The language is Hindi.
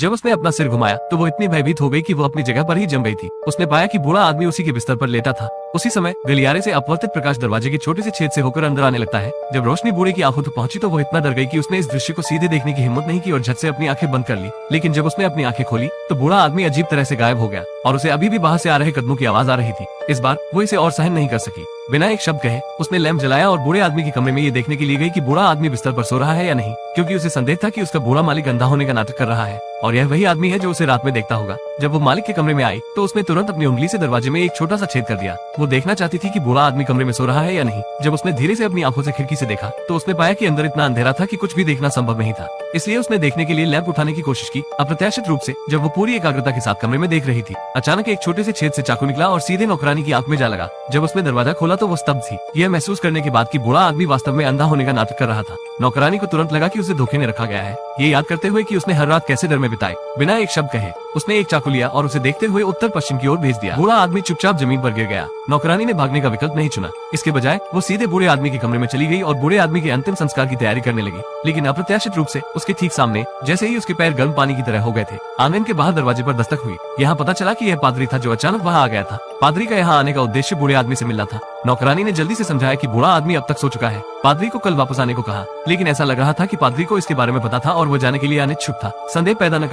जब उसने अपना सिर घुमाया तो वो इतनी भयभीत हो गई कि वो अपनी जगह पर ही जम गई थी। उसने पाया कि बूढ़ा आदमी उसी के बिस्तर पर लेटा था। उसी समय गलियारे से अपवर्तित प्रकाश दरवाजे के छोटे से छेद से होकर अंदर आने लगता है। जब रोशनी बूढ़े की आंखों तक पहुंची तो वो इतना डर गई कि उसने इस दृश्य को सीधे देखने की हिम्मत नहीं की और झट से अपनी आंखें बंद कर ली। लेकिन जब उसने अपनी आंखें खोली तो बूढ़ा आदमी अजीब तरह से गायब हो गया और उसे अभी भी बाहर से आ रहे कदमों की आवाज आ रही थी। इस बार वो इसे और सहन नहीं कर सकी। बिना एक शब्द कहे उसने लैंप जलाया और बूढ़े आदमी के कमरे में ये देखने के लिए गई कि बूढ़ा आदमी बिस्तर पर सो रहा है या नहीं, क्योंकि उसे संदेह था कि उसका बूढ़ा मालिक अंधा होने का नाटक कर रहा है और यह वही आदमी है जो उसे रात में देखता होगा। जब वो मालिक के कमरे में आई तो उसने तुरंत अपनी उंगली से दरवाजे में एक छोटा सा छेद कर दिया। वो देखना चाहती थी कि बूढ़ा आदमी कमरे में सो रहा है या नहीं। जब उसने धीरे से अपनी आंखों से खिड़की से देखा तो उसने पाया कि अंदर इतना अंधेरा था कि कुछ भी देखना संभव नहीं था। इसलिए उसने देखने के लिए लैंप उठाने की कोशिश की। अप्रत्याशित रूप से जब वो पूरी एकाग्रता के साथ कमरे में देख रही थी, अचानक एक छोटे से छेद से चाकू निकला और सीधे नौकरानी की आंख में जा लगा। जब उसने दरवाजा खोला तो वो स्तब्ध थी, यह महसूस करने के बाद कि बूढ़ा आदमी वास्तव में अंधा होने का नाटक कर रहा था। नौकरानी को तुरंत लगा कि उसे धोखे में रखा गया है, ये याद करते हुए कि उसने हर रात कैसे डर में बिताए। बिना एक शब्द कहे उसने एक चाकू लिया और उसे देखते हुए उत्तर पश्चिम की ओर भेज दिया। बूढ़ा आदमी चुपचाप जमीन पर गिर गया। नौकरानी ने भागने का विकल्प नहीं चुना। इसके बजाय वो सीधे बूढ़े आदमी के कमरे में चली गई और बूढ़े आदमी के अंतिम संस्कार की तैयारी करने लगी। लेकिन अप्रत्याशित रूप से उसके ठीक सामने जैसे ही उसके पैर गर्म पानी की तरह हो गए थे, आंगन के बाहर दरवाजे पर दस्तक हुई। यहाँ पता चला कि यह पादरी था जो अचानक वहाँ आ गया था। पादरी का यहाँ आने का उद्देश्य बूढ़े आदमी से मिलना था। नौकरानी ने जल्दी से समझाया कि बूढ़ा आदमी अब तक सो चुका है। पादरी को कल वापस आने को कहा, लेकिन ऐसा लग रहा था कि पादरी को इसके बारे में पता था और वो जाने के लिए अनिच्छुक था। संदेह पैदा न करने